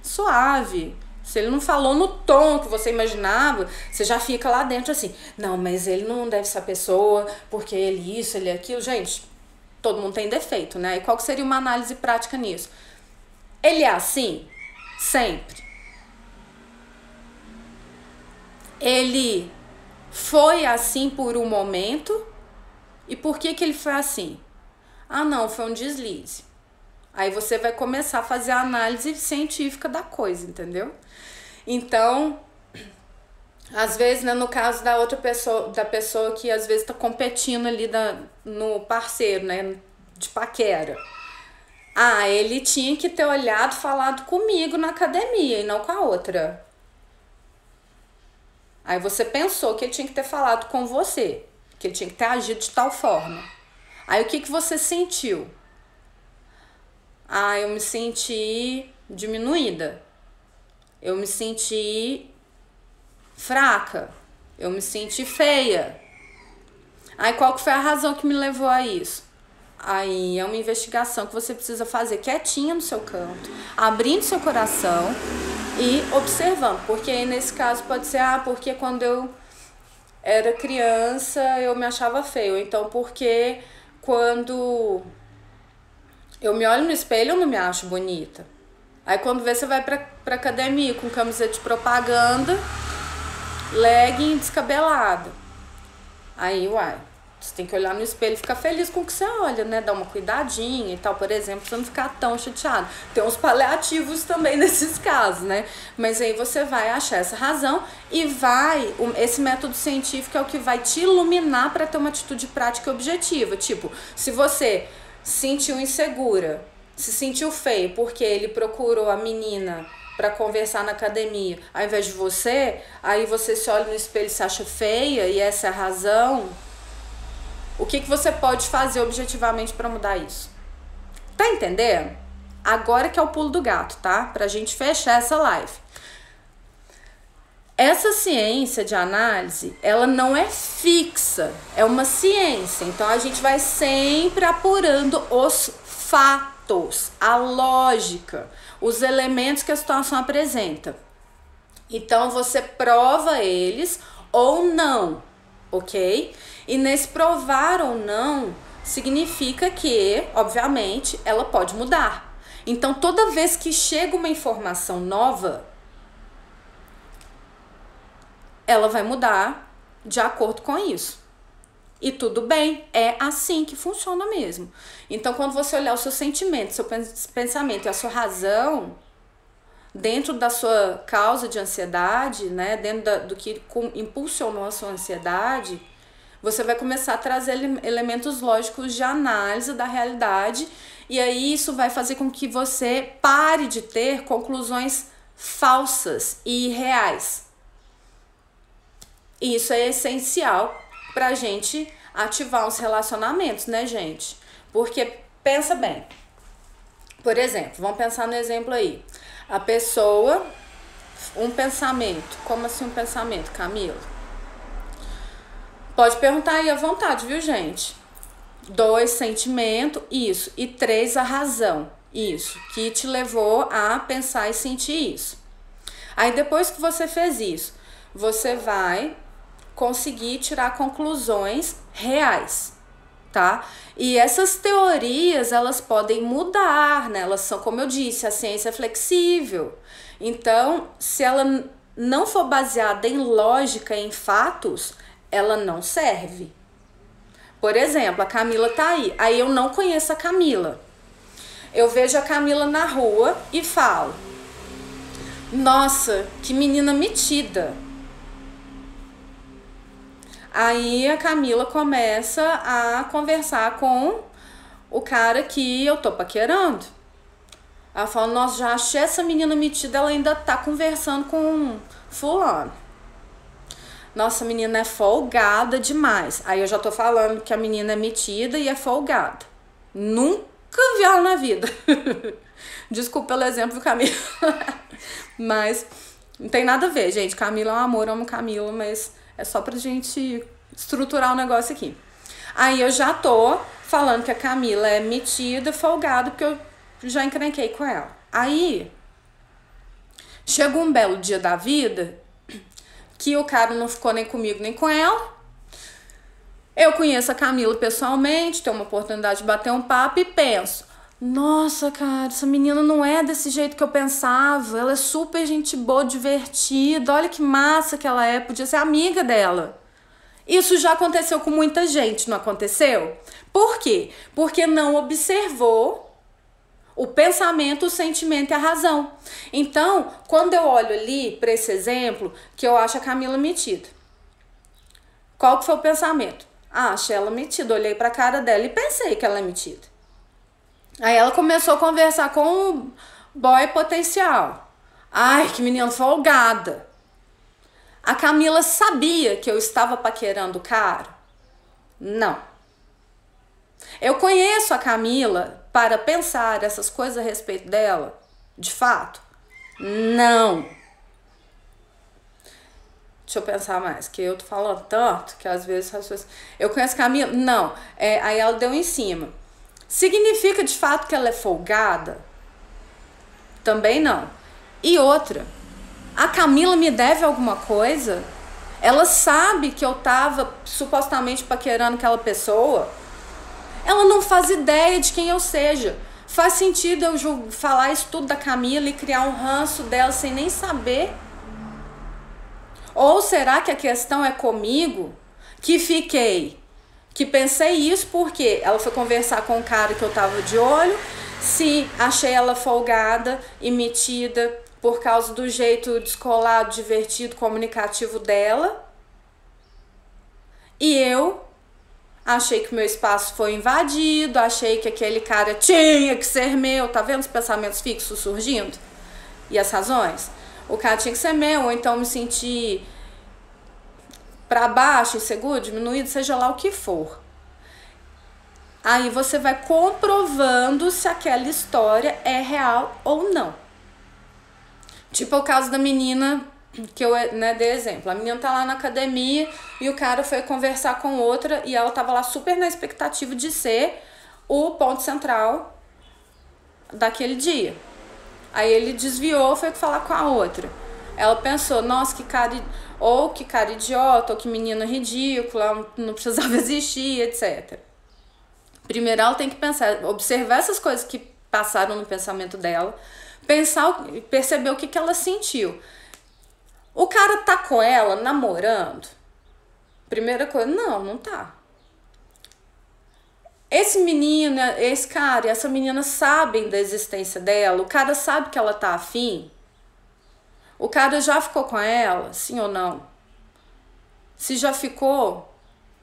suave, se ele não falou no tom que você imaginava, você já fica lá dentro assim: não, mas ele não deve ser a pessoa, porque ele isso, ele aquilo. Gente, todo mundo tem defeito, né? E qual que seria uma análise prática nisso? Ele é assim? Sempre. Ele foi assim por um momento. E por que ele foi assim? Não, foi um deslize. Aí você vai começar a fazer a análise científica da coisa, entendeu? Então, às vezes, né, no caso da outra pessoa, da pessoa que às vezes tá competindo ali no parceiro, né, de paquera. Ele tinha que ter olhado, falado comigo na academia e não com a outra. Aí você pensou que ele tinha que ter falado com você, que ele tinha que ter agido de tal forma. Aí o que você sentiu? Eu me senti diminuída. Eu me senti fraca. Eu me senti feia. Qual que foi a razão que me levou a isso? Aí é uma investigação que você precisa fazer quietinha no seu canto, abrindo seu coração e observando. Porque aí nesse caso pode ser, porque quando eu era criança eu me achava feio. Então porque quando eu me olho no espelho eu não me acho bonita. Aí quando vê, você vai pra academia com camiseta de propaganda, legging descabelada. Aí, você tem que olhar no espelho e ficar feliz com o que você olha, né? Dar uma cuidadinha e tal, por exemplo, pra você não ficar tão chateado. Tem uns paliativos também nesses casos, né? Mas aí você vai achar essa razão e esse método científico é o que vai te iluminar para ter uma atitude prática e objetiva. Tipo, se você se sentiu insegura, se sentiu feio porque ele procurou a menina para conversar na academia ao invés de você, aí você se olha no espelho e se acha feia e essa é a razão. O que você pode fazer objetivamente para mudar isso? Tá entendendo? Agora que é o pulo do gato, tá? Pra gente fechar essa live. Essa ciência de análise, ela não é fixa, é uma ciência. Então a gente vai sempre apurando os fatos, a lógica, os elementos que a situação apresenta. Então você prova eles ou não, ok? E nesse provar ou não, significa que, obviamente, ela pode mudar. Então, toda vez que chega uma informação nova, ela vai mudar de acordo com isso. E tudo bem, é assim que funciona mesmo. Então, quando você olhar o seu sentimento, seu pensamento e a sua razão dentro da sua causa de ansiedade, né, dentro do que impulsionou a sua ansiedade, você vai começar a trazer elementos lógicos de análise da realidade, e aí isso vai fazer com que você pare de ter conclusões falsas e irreais. E isso é essencial pra gente ativar os relacionamentos, né, gente? Porque, pensa bem, por exemplo, vamos pensar no exemplo aí. A pessoa, um pensamento. Como assim um pensamento, Camila? Pode perguntar aí à vontade, viu, gente? 2, sentimento, isso. E 3, a razão, isso. Que te levou a pensar e sentir isso. Aí depois que você fez isso, você vai conseguir tirar conclusões reais, tá? E essas teorias, elas podem mudar, né? Elas são, como eu disse, a ciência é flexível. Então, se ela não for baseada em lógica, em fatos, ela não serve. Por exemplo, a Camila tá aí eu não conheço a Camila. Eu vejo a Camila na rua e falo: nossa, que menina metida. Aí a Camila começa a conversar com o cara que eu tô paquerando. Ela fala: nossa, já achei essa menina metida, ela ainda tá conversando com fulano. Nossa, a menina é folgada demais. Aí eu já tô falando que a menina é metida e é folgada. Nunca vi ela na vida. Desculpa pelo exemplo, Camila. Mas não tem nada a ver, gente. Camila é um amor, eu amo Camila, mas é só pra gente estruturar o negócio aqui. Aí eu já tô falando que a Camila é metida, folgada, porque eu já encrenquei com ela. Aí chega um belo dia da vida que o cara não ficou nem comigo nem com ela. Eu conheço a Camila pessoalmente, tenho uma oportunidade de bater um papo e penso: nossa, cara, essa menina não é desse jeito que eu pensava. Ela é super gente boa, divertida. Olha que massa que ela é. Podia ser amiga dela. Isso já aconteceu com muita gente, não aconteceu? Por quê? Porque não observou o pensamento, o sentimento e a razão. Então, quando eu olho ali para esse exemplo, que eu acho a Camila metida, qual que foi o pensamento? Ah, achei ela metida. Olhei pra cara dela e pensei que ela é metida. Aí ela começou a conversar com o boy potencial. Ai, que menina folgada. A Camila sabia que eu estava paquerando o cara? Não. Eu conheço a Camila para pensar essas coisas a respeito dela? De fato? Não. Deixa eu pensar mais, que eu tô falando tanto que às vezes as pessoas... Eu conheço a Camila? Não. Aí ela deu em cima. Significa de fato que ela é folgada? Também não. E outra, a Camila me deve alguma coisa? Ela sabe que eu tava supostamente paquerando aquela pessoa? Ela não faz ideia de quem eu seja. Faz sentido eu falar isso tudo da Camila e criar um ranço dela sem nem saber? Ou será que a questão é comigo, que pensei isso porque ela foi conversar com um cara que eu tava de olho, se achei ela folgada e metida por causa do jeito descolado, divertido, comunicativo dela, e eu achei que meu espaço foi invadido, achei que aquele cara tinha que ser meu. Tá vendo os pensamentos fixos surgindo? E as razões? O cara tinha que ser meu, ou então me sentir pra baixo, inseguro, diminuído, seja lá o que for. Aí você vai comprovando se aquela história é real ou não. Tipo o caso da menina que eu, né, dei exemplo. A menina tá lá na academia e o cara foi conversar com outra e ela tava lá super na expectativa de ser o ponto central daquele dia. Aí ele desviou, foi falar com a outra. Ela pensou, nossa, que cara, ou que cara idiota, ou que menina ridícula, não precisava existir, etc. Primeiro ela tem que pensar, observar essas coisas que passaram no pensamento dela, pensar, perceber o que ela sentiu. O cara tá com ela namorando? Primeira coisa, não tá. Esse menino, esse cara e essa menina sabem da existência dela, o cara sabe que ela tá afim. O cara já ficou com ela, sim ou não? Se já ficou,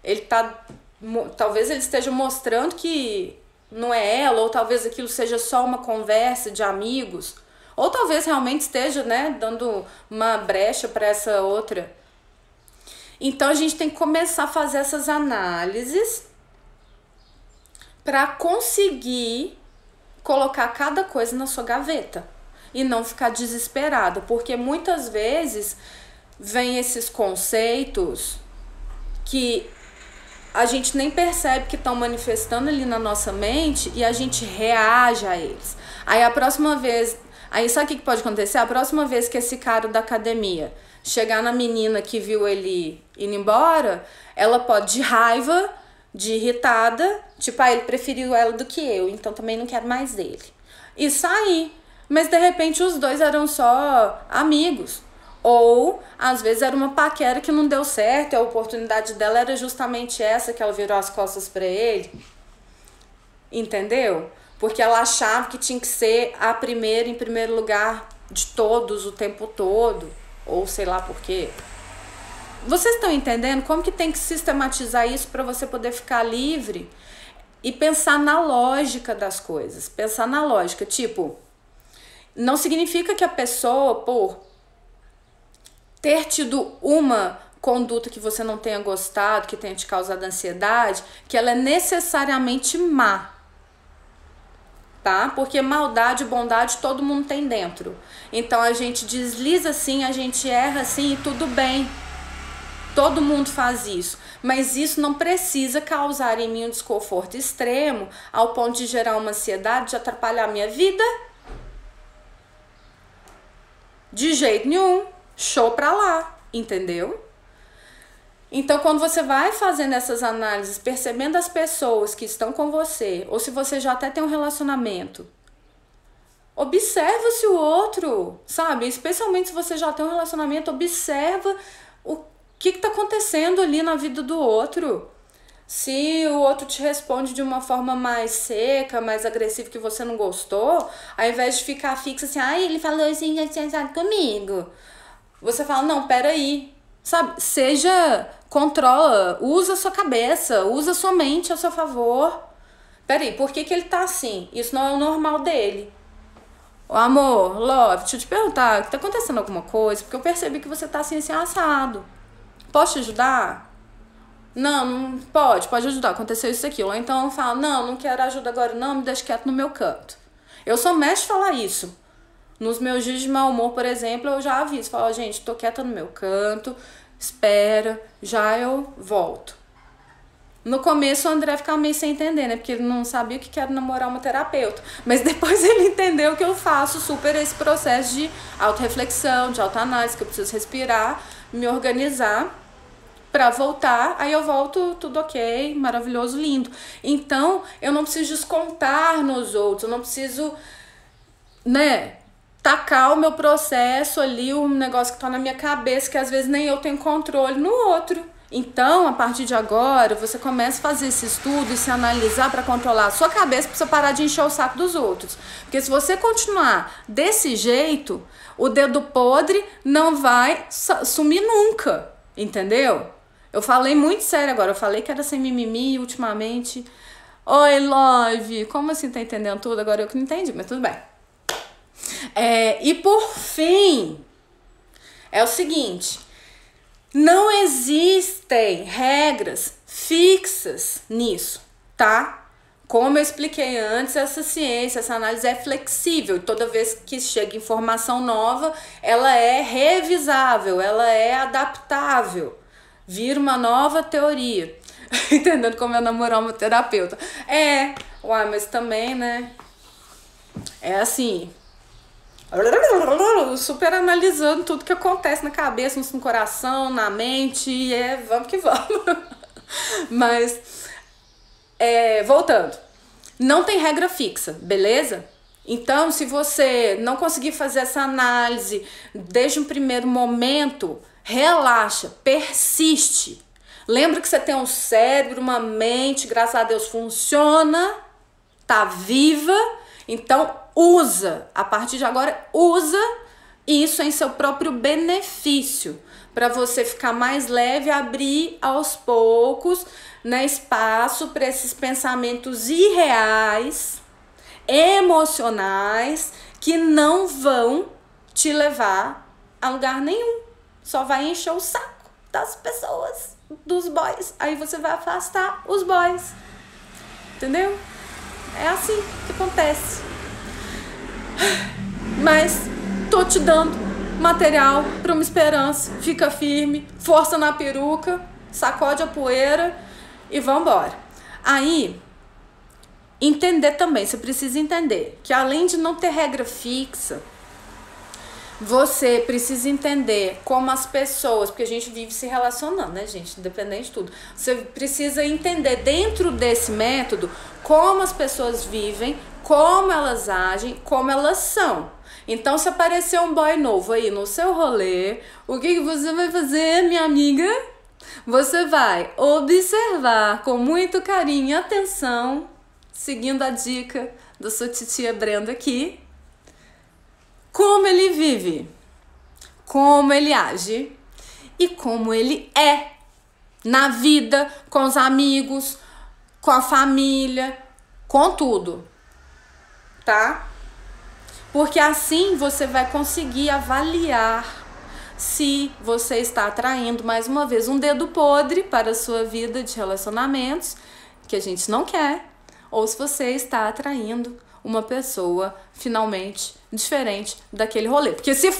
ele tá, talvez ele esteja mostrando que não é ela, ou talvez aquilo seja só uma conversa de amigos, ou talvez realmente esteja, né, dando uma brecha para essa outra. Então a gente tem que começar a fazer essas análises para conseguir colocar cada coisa na sua gaveta e não ficar desesperada, porque muitas vezes vem esses conceitos que a gente nem percebe que estão manifestando ali na nossa mente e a gente reage a eles. Aí a próxima vez, aí sabe o que pode acontecer? A próxima vez que esse cara da academia chegar na menina que viu ele indo embora, ela pode, de raiva, de irritada, tipo, ele preferiu ela do que eu, então também não quero mais dele. E sair. Mas de repente os dois eram só amigos. Ou às vezes era uma paquera que não deu certo, e a oportunidade dela era justamente essa, que ela virou as costas pra ele. Entendeu? Porque ela achava que tinha que ser a primeira, em primeiro lugar de todos o tempo todo. Ou sei lá por quê. Vocês estão entendendo como que tem que sistematizar isso para você poder ficar livre e pensar na lógica das coisas? Pensar na lógica, tipo, não significa que a pessoa, por ter tido uma conduta que você não tenha gostado, que tenha te causado ansiedade, que ela é necessariamente má, tá? Porque maldade e bondade todo mundo tem dentro. Então a gente desliza assim, a gente erra assim e tudo bem. Todo mundo faz isso, mas isso não precisa causar em mim um desconforto extremo ao ponto de gerar uma ansiedade, de atrapalhar a minha vida. De jeito nenhum. Show pra lá, entendeu? Então, quando você vai fazendo essas análises, percebendo as pessoas que estão com você, ou se você já até tem um relacionamento, observa se o outro, sabe? Especialmente se você já tem um relacionamento, observa o que está acontecendo ali na vida do outro. Se o outro te responde de uma forma mais seca, mais agressiva, que você não gostou, ao invés de ficar fixo assim, ele falou assim, comigo. Você fala, não, peraí. Sabe, controla, usa a sua cabeça, usa a sua mente a seu favor. Peraí, por que ele tá assim? Isso não é o normal dele. Amor, love, deixa eu te perguntar, tá acontecendo alguma coisa? Porque eu percebi que você tá assim assado. Posso te ajudar? Não pode ajudar, aconteceu isso aqui. Ou então eu falo, não quero ajuda agora não, me deixa quieto no meu canto. Eu sou mestre de falar isso. Nos meus dias de mau humor, por exemplo, eu já aviso, falo, gente, tô quieta no meu canto, espera, já eu volto. No começo o André ficava meio sem entender, né? Porque ele não sabia o que era namorar uma terapeuta. Mas depois ele entendeu que eu faço super esse processo de autorreflexão, de autoanálise, que eu preciso respirar, me organizar pra voltar. Aí eu volto, tudo ok, maravilhoso, lindo. Então, eu não preciso descontar nos outros, eu não preciso, né, tacar o meu processo ali, um negócio que tá na minha cabeça, que às vezes nem eu tenho controle, no outro. Então, a partir de agora, você começa a fazer esse estudo e se analisar para controlar a sua cabeça, para você parar de encher o saco dos outros. Porque se você continuar desse jeito, o dedo podre não vai sumir nunca, entendeu? Eu falei muito sério agora, eu falei que era sem mimimi ultimamente. Oi, Love, como assim tá entendendo tudo? Agora eu que não entendi, mas tudo bem. E por fim, é o seguinte, não existem regras fixas nisso, tá? Como eu expliquei antes, essa ciência, essa análise é flexível. Toda vez que chega informação nova, ela é revisável, ela é adaptável. Vira uma nova teoria. Entendendo como é namorar uma terapeuta. Mas também, né? É assim, super analisando tudo que acontece na cabeça, no coração, na mente, e vamos que vamos. Mas, voltando, não tem regra fixa, beleza? Então, se você não conseguir fazer essa análise desde um primeiro momento, relaxa, persiste. Lembra que você tem um cérebro, uma mente, graças a Deus funciona, tá viva, então usa, a partir de agora, usa isso em seu próprio benefício, para você ficar mais leve, abrir aos poucos, né, espaço para esses pensamentos irreais, emocionais, que não vão te levar a lugar nenhum, só vai encher o saco das pessoas, dos boys, aí você vai afastar os boys, entendeu? É assim que acontece. Mas tô te dando material para uma esperança. Fica firme, força na peruca, sacode a poeira e vambora. Aí, entender também, você precisa entender que além de não ter regra fixa, você precisa entender como as pessoas, porque a gente vive se relacionando, né, gente? Independente de tudo. Você precisa entender dentro desse método como as pessoas vivem, como elas agem, como elas são. Então, se aparecer um boy novo aí no seu rolê, o que você vai fazer, minha amiga? Você vai observar com muito carinho e atenção, seguindo a dica da sua titia Brenda aqui, como ele vive, como ele age e como ele é na vida, com os amigos, com a família, com tudo, tá? Porque assim você vai conseguir avaliar se você está atraindo, mais uma vez, um dedo podre para a sua vida de relacionamentos, que a gente não quer, ou se você está atraindo uma pessoa finalmente diferente daquele rolê. Porque se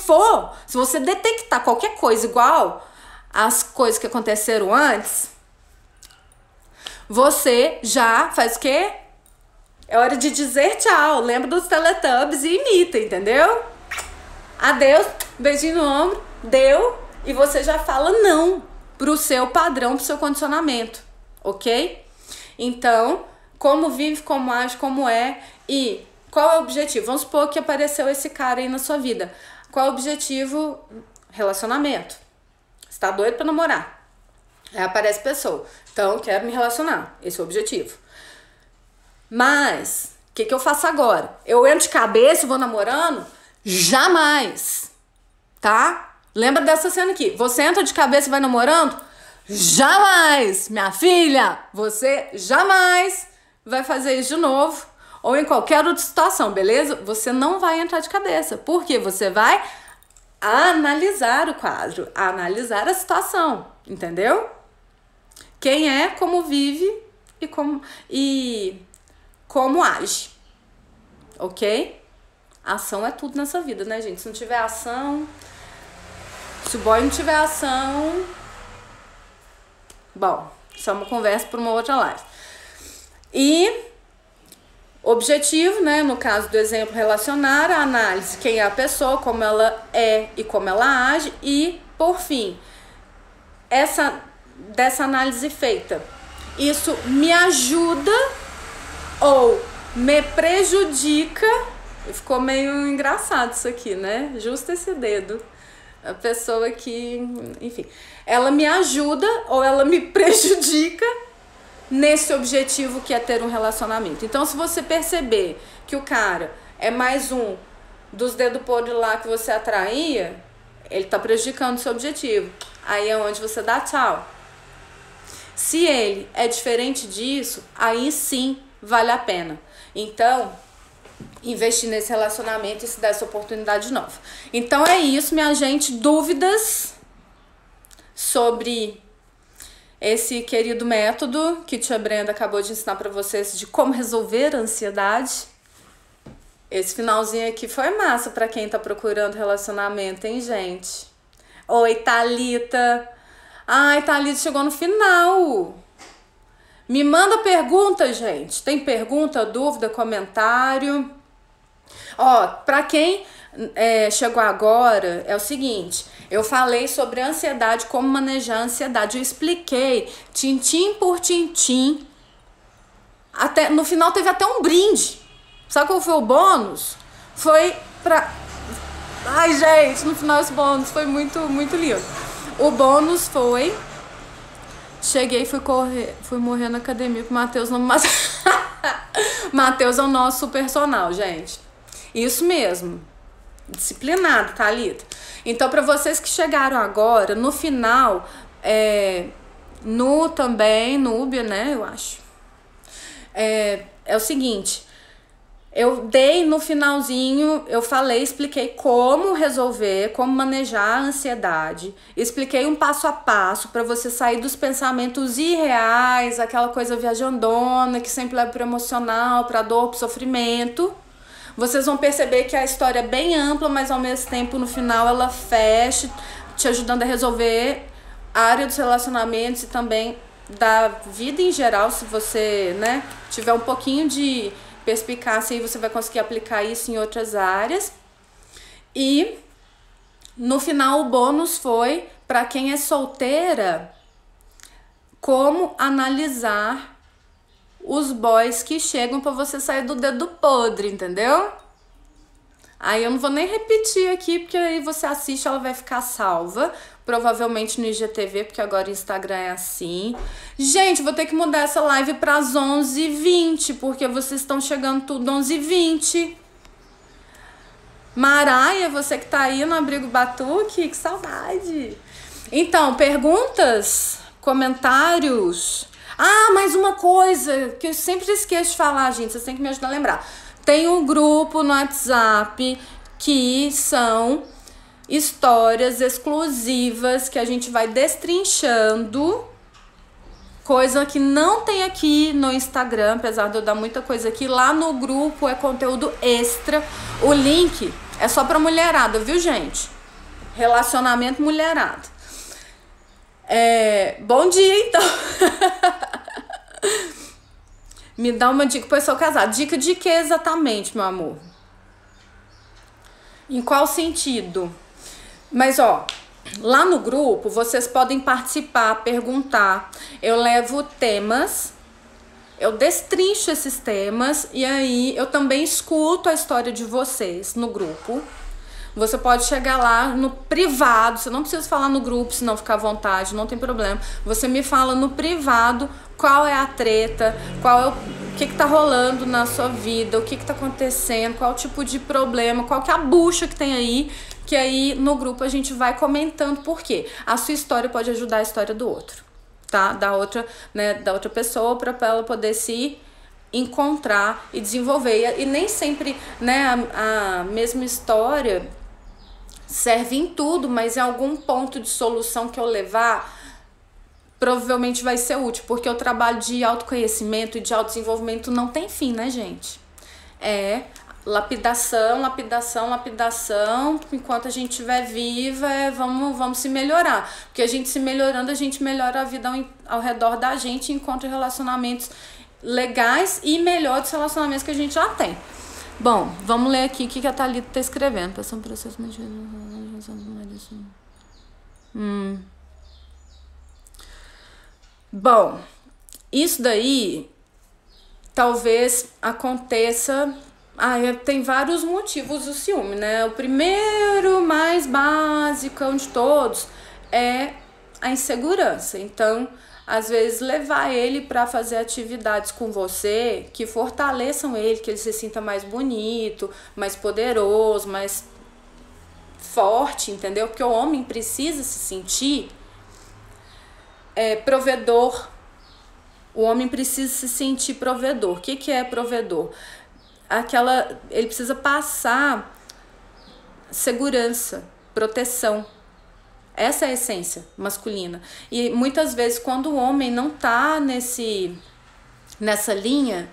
você detectar qualquer coisa igual às coisas que aconteceram antes, você já faz o quê? É hora de dizer tchau. Lembra dos Teletubbies e imita, entendeu? Adeus, beijinho no ombro, deu, e você já fala não pro seu padrão, pro seu condicionamento, ok? Então, como vive, como age, como é e qual é o objetivo? Vamos supor que apareceu esse cara aí na sua vida. Qual é o objetivo? Relacionamento. Você tá doido pra namorar. Aí aparece pessoa. Então, eu quero me relacionar. Esse é o objetivo. Mas, o que eu faço agora? Eu entro de cabeça e vou namorando? Jamais. Tá? Lembra dessa cena aqui. Você entra de cabeça e vai namorando? Jamais. Minha filha, você jamais vai fazer isso de novo. Ou em qualquer outra situação, beleza? Você não vai entrar de cabeça. Por quê? Você vai analisar o quadro, analisar a situação, entendeu? Quem é, como vive e como age, ok? Ação é tudo nessa vida, né, gente? Se não tiver ação, se o boy não tiver ação, bom, isso é uma conversa para uma outra live. E objetivo, né, no caso do exemplo, relacionar a análise, quem é a pessoa, como ela é e como ela age, e, por fim, dessa análise feita, isso me ajuda ou me prejudica. Ficou meio engraçado isso aqui, né? Justo esse dedo. A pessoa que, enfim, ela me ajuda ou ela me prejudica nesse objetivo que é ter um relacionamento. Então, se você perceber que o cara é mais um dos dedos podres lá que você atraía, ele tá prejudicando o seu objetivo. Aí é onde você dá tchau. Se ele é diferente disso, aí sim vale a pena. Então, investir nesse relacionamento e se dar essa oportunidade nova. Então é isso, minha gente. Dúvidas sobre esse querido método que tia Brenda acabou de ensinar para vocês de como resolver a ansiedade? Esse finalzinho aqui foi massa para quem tá procurando relacionamento, hein, gente? Oi, Thalita. Ai, Thalita chegou no final. Me manda pergunta, gente. Tem pergunta, dúvida, comentário? Ó, pra quem chegou agora, é o seguinte, eu falei sobre ansiedade, como manejar a ansiedade, eu expliquei tintim por tintim, até, no final teve até um brinde. Sabe qual foi o bônus? Foi pra... Ai, gente, no final esse bônus foi muito, muito lindo. O bônus foi... Cheguei e fui morrer na academia com o Matheus não me matou. Matheus é o nosso personal, gente. Isso mesmo. Disciplinado, Thalita. Então, para vocês que chegaram agora, no final, no Ubia, né, eu acho. É o seguinte, eu dei no finalzinho, eu falei, expliquei como resolver, como manejar a ansiedade. Expliquei um passo a passo para você sair dos pensamentos irreais, aquela coisa viajandona que sempre leva pro emocional, pra dor, pro sofrimento. Vocês vão perceber que a história é bem ampla, mas ao mesmo tempo no final ela fecha, te ajudando a resolver a área dos relacionamentos e também da vida em geral. Se você, né, tiver um pouquinho de perspicácia, aí você vai conseguir aplicar isso em outras áreas. E no final o bônus foi para quem é solteira, como analisar os boys que chegam para você sair do dedo podre, entendeu? Aí eu não vou nem repetir aqui, porque aí você assiste, ela vai ficar salva, provavelmente no IGTV, porque agora o Instagram é assim. Gente, vou ter que mudar essa live para as 11h20, porque vocês estão chegando tudo 11h20. Maraia, você que tá aí no Abrigo Batuque, que saudade. Então, perguntas, comentários. Ah, mais uma coisa que eu sempre esqueço de falar, gente, vocês têm que me ajudar a lembrar. Tem um grupo no WhatsApp que são histórias exclusivas que a gente vai destrinchando, coisa que não tem aqui no Instagram, apesar de eu dar muita coisa aqui. Lá no grupo é conteúdo extra. O link é só pra mulherada, viu, gente? Relacionamento mulherada. Bom dia, então. Me dá uma dica para eu sou casada. Dica de que exatamente, meu amor? Em qual sentido? Mas, ó, lá no grupo vocês podem participar, perguntar. Eu levo temas, eu destrincho esses temas e aí eu também escuto a história de vocês no grupo. Você pode chegar lá no privado, você não precisa falar no grupo, senão fica à vontade, não tem problema. Você me fala no privado qual é a treta, o que tá rolando na sua vida, o que tá acontecendo, qual tipo de problema, qual que é a bucha que tem aí, que aí no grupo a gente vai comentando por quê. A sua história pode ajudar a história do outro, tá? Da outra pessoa, para ela poder se encontrar e desenvolver. E nem sempre, né, a mesma história serve em tudo, mas em algum ponto de solução que eu levar, provavelmente vai ser útil, porque o trabalho de autoconhecimento e de autodesenvolvimento não tem fim, né, gente? É lapidação, lapidação, lapidação, enquanto a gente estiver viva, vamos se melhorar, porque a gente se melhorando, a gente melhora a vida ao redor da gente e encontra relacionamentos legais e melhor dos relacionamentos que a gente já tem. Bom, vamos ler aqui o que a Thalita tá escrevendo. Passando por processo Bom, isso daí talvez aconteça. Tem vários motivos do ciúme, né? O primeiro, mais básico de todos, é a insegurança. Então, às vezes, levar ele para fazer atividades com você que fortaleçam ele, que ele se sinta mais bonito, mais poderoso, mais forte, entendeu? Porque o homem precisa se sentir provedor. O homem precisa se sentir provedor. O que é provedor? Ele precisa passar segurança, proteção. Essa é a essência masculina. E muitas vezes, quando o homem não tá nessa linha,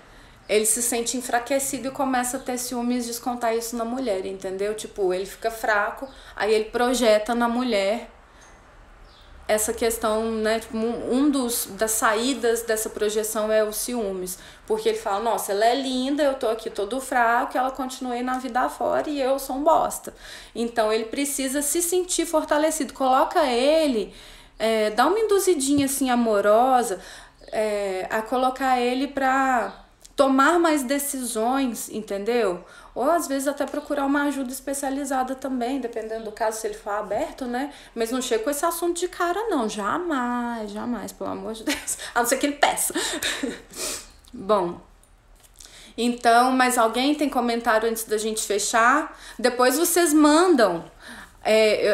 ele se sente enfraquecido e começa a ter ciúmes e descontar isso na mulher, entendeu? Tipo, ele fica fraco, aí ele projeta na mulher essa questão, né, tipo, das saídas dessa projeção é o ciúmes, porque ele fala, nossa, ela é linda, eu tô aqui todo fraco, ela continue na vida afora e eu sou um bosta. Então ele precisa se sentir fortalecido, coloca ele, dá uma induzidinha assim amorosa, a colocar ele pra tomar mais decisões, entendeu? Ou às vezes até procurar uma ajuda especializada também, dependendo do caso, se ele for aberto, né? Mas não chega com esse assunto de cara, não. Jamais, jamais, pelo amor de Deus. A não ser que ele peça. Bom, então, mas alguém tem comentário antes da gente fechar? Depois vocês mandam.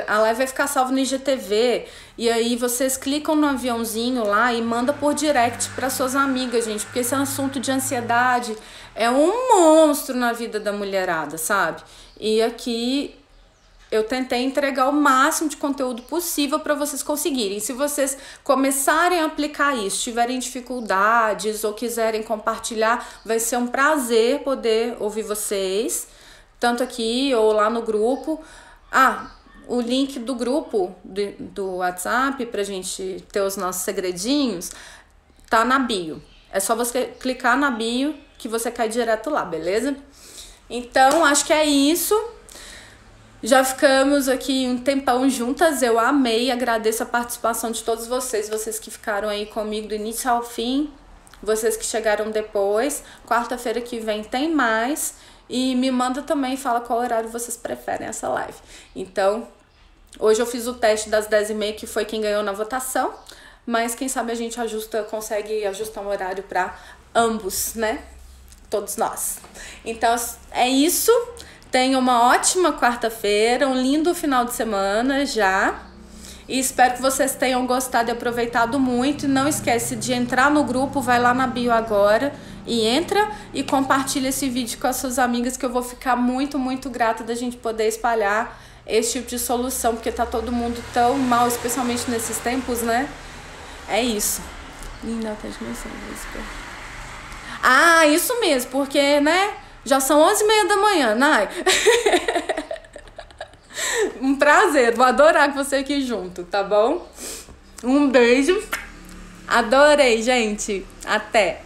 A live vai ficar salva no IGTV. E aí vocês clicam no aviãozinho lá e manda por direct para suas amigas, gente. Porque esse assunto de ansiedade é um monstro na vida da mulherada, sabe? E aqui eu tentei entregar o máximo de conteúdo possível para vocês conseguirem. Se vocês começarem a aplicar isso, tiverem dificuldades ou quiserem compartilhar, vai ser um prazer poder ouvir vocês, tanto aqui ou lá no grupo. O link do grupo do WhatsApp pra gente ter os nossos segredinhos tá na bio. É só você clicar na bio que você cai direto lá, beleza? Então, acho que é isso. Já ficamos aqui um tempão juntas. Eu amei, agradeço a participação de todos vocês que ficaram aí comigo do início ao fim, vocês que chegaram depois. Quarta-feira que vem tem mais. E me manda também, fala qual horário vocês preferem essa live. Então, hoje eu fiz o teste das 10h30, que foi quem ganhou na votação. Mas quem sabe a gente consegue ajustar um horário para ambos, né? Todos nós. Então, é isso. Tenha uma ótima quarta-feira, um lindo final de semana já. E espero que vocês tenham gostado e aproveitado muito. E não esquece de entrar no grupo, vai lá na bio agora e entra e compartilha esse vídeo com as suas amigas, que eu vou ficar muito, muito grata da gente poder espalhar esse tipo de solução, porque tá todo mundo tão mal, especialmente nesses tempos, né? É isso. Não, tá isso mesmo, porque, né, já são 11h30 da manhã, Nai. Um prazer, vou adorar com você aqui junto, tá bom? Um beijo. Adorei, gente. Até.